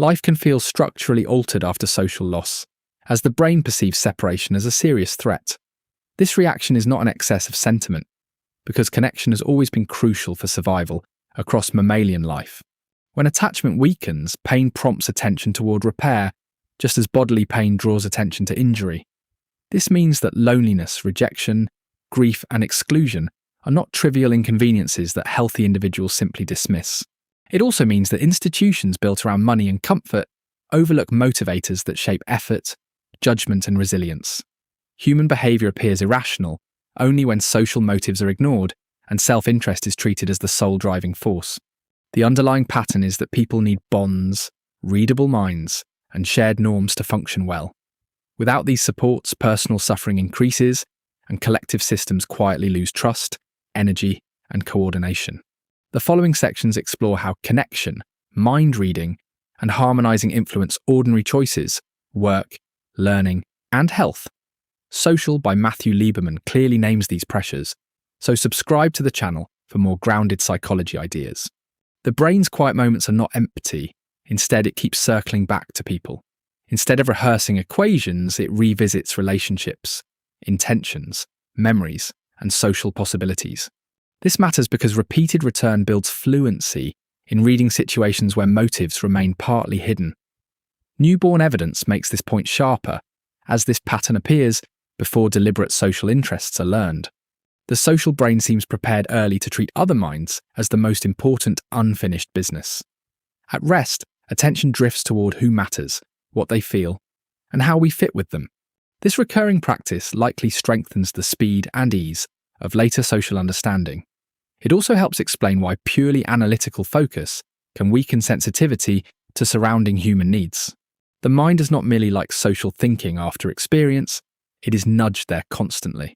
Life can feel structurally altered after social loss, as the brain perceives separation as a serious threat. This reaction is not an excess of sentiment, because connection has always been crucial for survival across mammalian life. When attachment weakens, pain prompts attention toward repair, just as bodily pain draws attention to injury. This means that loneliness, rejection, grief, and exclusion are not trivial inconveniences that healthy individuals simply dismiss. It also means that institutions built around money and comfort overlook motivators that shape effort, judgment, and resilience. Human behavior appears irrational only when social motives are ignored and self-interest is treated as the sole driving force. The underlying pattern is that people need bonds, readable minds, and shared norms to function well. Without these supports, personal suffering increases, and collective systems quietly lose trust, energy, and coordination. The following sections explore how connection, mind reading, and harmonizing influence ordinary choices, work, learning, and health. Social by Matthew Lieberman clearly names these pressures, so subscribe to the channel for more grounded psychology ideas. The brain's quiet moments are not empty. Instead, it keeps circling back to people. Instead of rehearsing equations, it revisits relationships, intentions, memories, and social possibilities. This matters because repeated return builds fluency in reading situations where motives remain partly hidden. Newborn evidence makes this point sharper, as this pattern appears before deliberate social interests are learned. The social brain seems prepared early to treat other minds as the most important unfinished business. At rest, attention drifts toward who matters, what they feel, and how we fit with them. This recurring practice likely strengthens the speed and ease of later social understanding. It also helps explain why purely analytical focus can weaken sensitivity to surrounding human needs. The mind is not merely like social thinking after experience, it is nudged there constantly.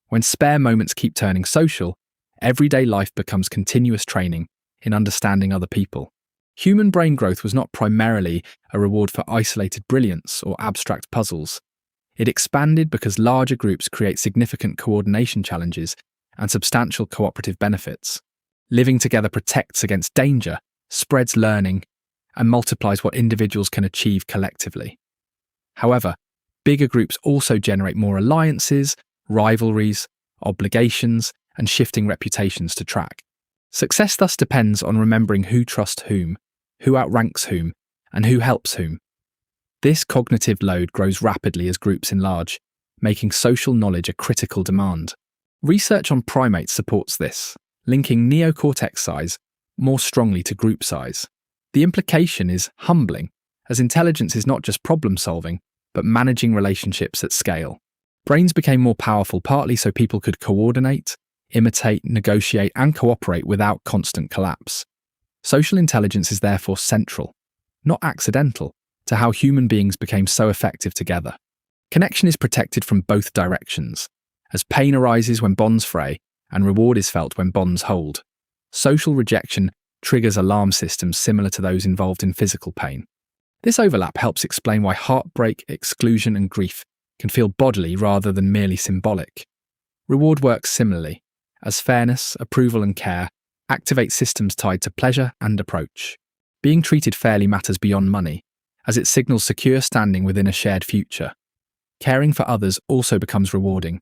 When spare moments keep turning social, everyday life becomes continuous training in understanding other people. Human brain growth was not primarily a reward for isolated brilliance or abstract puzzles. It expanded because larger groups create significant coordination challenges and substantial cooperative benefits. Living together protects against danger, spreads learning, and multiplies what individuals can achieve collectively. However, bigger groups also generate more alliances, rivalries, obligations, and shifting reputations to track. Success thus depends on remembering who trusts whom, who outranks whom, and who helps whom. This cognitive load grows rapidly as groups enlarge, making social knowledge a critical demand. Research on primates supports this, linking neocortex size more strongly to group size. The implication is humbling, as intelligence is not just problem-solving, but managing relationships at scale. Brains became more powerful partly so people could coordinate, imitate, negotiate, and cooperate without constant collapse. Social intelligence is therefore central, not accidental, to how human beings became so effective together. Connection is protected from both directions, as pain arises when bonds fray and reward is felt when bonds hold. Social rejection triggers alarm systems similar to those involved in physical pain. This overlap helps explain why heartbreak, exclusion, and grief can feel bodily rather than merely symbolic. Reward works similarly, as fairness, approval, and care activate systems tied to pleasure and approach. Being treated fairly matters beyond money, as it signals secure standing within a shared future. Caring for others also becomes rewarding,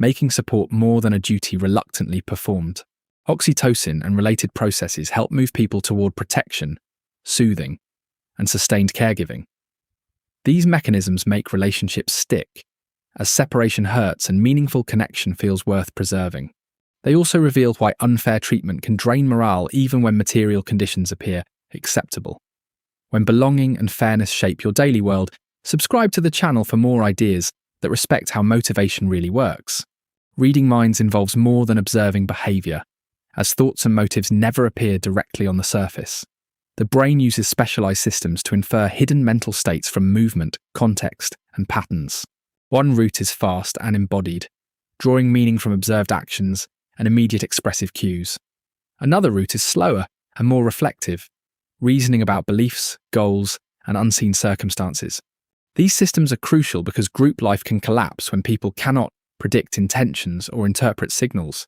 making support more than a duty reluctantly performed. Oxytocin and related processes help move people toward protection, soothing, and sustained caregiving. These mechanisms make relationships stick, as separation hurts and meaningful connection feels worth preserving. They also reveal why unfair treatment can drain morale even when material conditions appear acceptable. When belonging and fairness shape your daily world, subscribe to the channel for more ideas that respect how motivation really works. Reading minds involves more than observing behavior, as thoughts and motives never appear directly on the surface. The brain uses specialized systems to infer hidden mental states from movement, context, and patterns. One route is fast and embodied, drawing meaning from observed actions and immediate expressive cues. Another route is slower and more reflective, reasoning about beliefs, goals, and unseen circumstances. These systems are crucial because group life can collapse when people cannot predict intentions or interpret signals.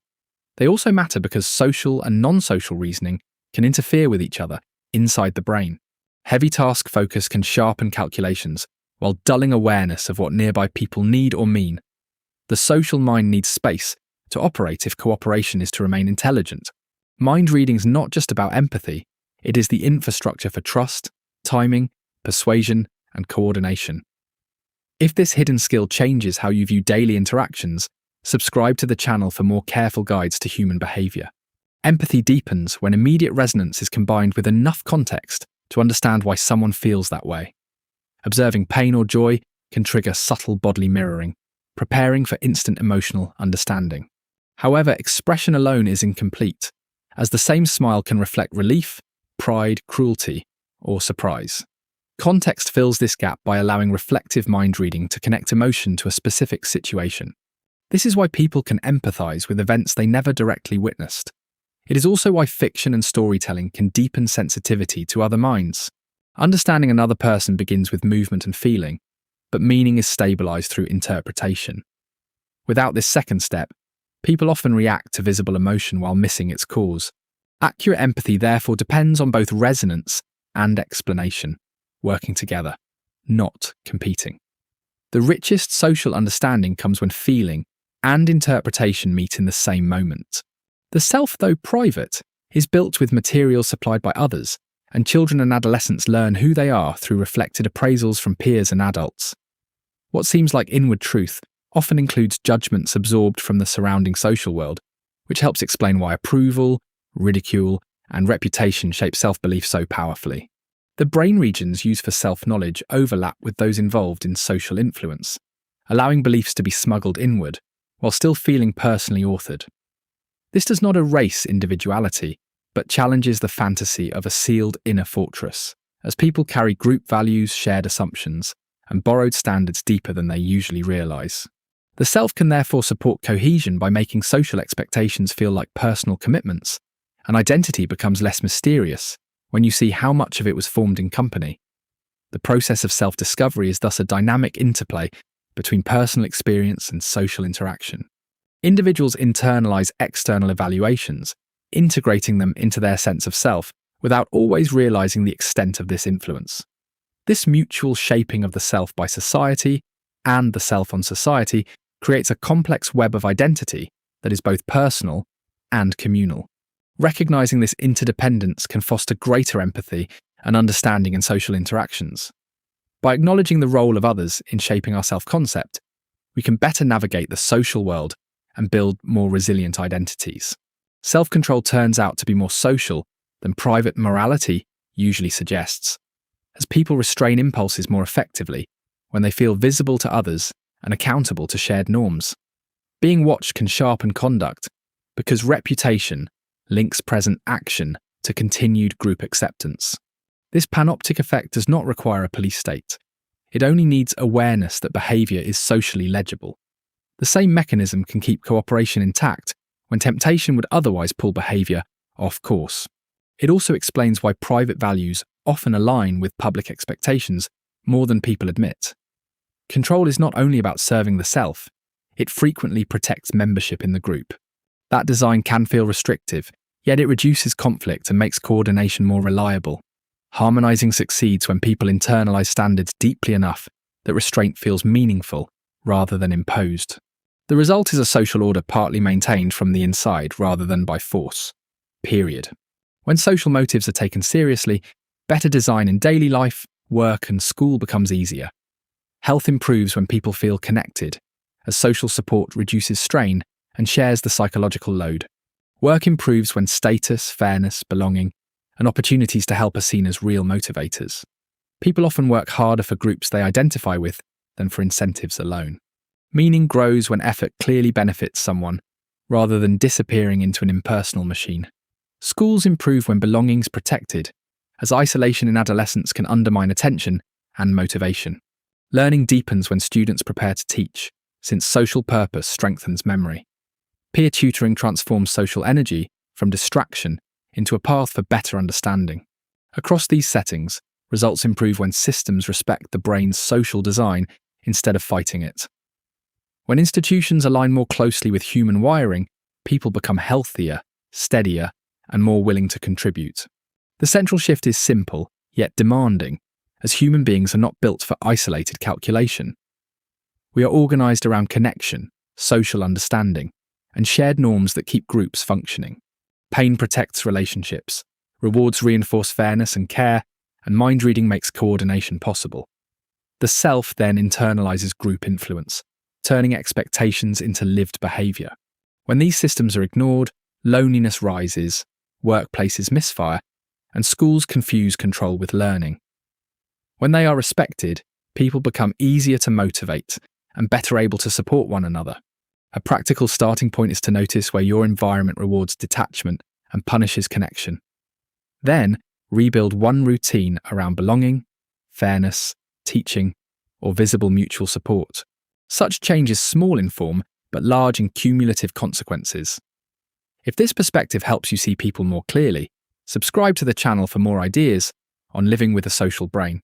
They also matter because social and non-social reasoning can interfere with each other inside the brain. Heavy task focus can sharpen calculations, while dulling awareness of what nearby people need or mean. The social mind needs space to operate if cooperation is to remain intelligent. Mind reading is not just about empathy, it is the infrastructure for trust, timing, persuasion, and coordination. If this hidden skill changes how you view daily interactions, subscribe to the channel for more careful guides to human behavior. Empathy deepens when immediate resonance is combined with enough context to understand why someone feels that way. Observing pain or joy can trigger subtle bodily mirroring, preparing for instant emotional understanding. However, expression alone is incomplete, as the same smile can reflect relief, pride, cruelty, or surprise. Context fills this gap by allowing reflective mind reading to connect emotion to a specific situation. This is why people can empathize with events they never directly witnessed. It is also why fiction and storytelling can deepen sensitivity to other minds. Understanding another person begins with movement and feeling, but meaning is stabilized through interpretation. Without this second step, people often react to visible emotion while missing its cause. Accurate empathy therefore depends on both resonance and explanation, working together, not competing. The richest social understanding comes when feeling and interpretation meet in the same moment. The self, though private, is built with materials supplied by others, and children and adolescents learn who they are through reflected appraisals from peers and adults. What seems like inward truth often includes judgments absorbed from the surrounding social world, which helps explain why approval, ridicule, and reputation shape self-belief so powerfully. The brain regions used for self-knowledge overlap with those involved in social influence, allowing beliefs to be smuggled inward, while still feeling personally authored. This does not erase individuality, but challenges the fantasy of a sealed inner fortress, as people carry group values, shared assumptions, and borrowed standards deeper than they usually realize. The self can therefore support cohesion by making social expectations feel like personal commitments, and identity becomes less mysterious when you see how much of it was formed in company. The process of self-discovery is thus a dynamic interplay between personal experience and social interaction. Individuals internalize external evaluations, integrating them into their sense of self without always realizing the extent of this influence. This mutual shaping of the self by society and the self on society creates a complex web of identity that is both personal and communal. Recognizing this interdependence can foster greater empathy and understanding in social interactions. By acknowledging the role of others in shaping our self-concept, we can better navigate the social world and build more resilient identities. Self-control turns out to be more social than private morality usually suggests, as people restrain impulses more effectively when they feel visible to others and accountable to shared norms. Being watched can sharpen conduct because reputation links present action to continued group acceptance. This panoptic effect does not require a police state. It only needs awareness that behavior is socially legible. The same mechanism can keep cooperation intact when temptation would otherwise pull behavior off course. It also explains why private values often align with public expectations more than people admit. Control is not only about serving the self, it frequently protects membership in the group. That design can feel restrictive, yet it reduces conflict and makes coordination more reliable. Harmonizing succeeds when people internalize standards deeply enough that restraint feels meaningful rather than imposed. The result is a social order partly maintained from the inside rather than by force. Period. When social motives are taken seriously, better design in daily life, work, and school becomes easier. Health improves when people feel connected, as social support reduces strain and shares the psychological load. Work improves when status, fairness, belonging, and opportunities to help are seen as real motivators. People often work harder for groups they identify with than for incentives alone. Meaning grows when effort clearly benefits someone, rather than disappearing into an impersonal machine. Schools improve when belonging is protected, as isolation in adolescence can undermine attention and motivation. Learning deepens when students prepare to teach, since social purpose strengthens memory. Peer tutoring transforms social energy from distraction into a path for better understanding. Across these settings, results improve when systems respect the brain's social design instead of fighting it. When institutions align more closely with human wiring, people become healthier, steadier, and more willing to contribute. The central shift is simple, yet demanding, as human beings are not built for isolated calculation. We are organised around connection, social understanding, and shared norms that keep groups functioning. Pain protects relationships, rewards reinforce fairness and care, and mind reading makes coordination possible. The self then internalises group influence, turning expectations into lived behaviour. When these systems are ignored, loneliness rises, workplaces misfire, and schools confuse control with learning. When they are respected, people become easier to motivate and better able to support one another. A practical starting point is to notice where your environment rewards detachment and punishes connection. Then, rebuild one routine around belonging, fairness, teaching, or visible mutual support. Such change is small in form, but large in cumulative consequences. If this perspective helps you see people more clearly, subscribe to the channel for more ideas on living with a social brain.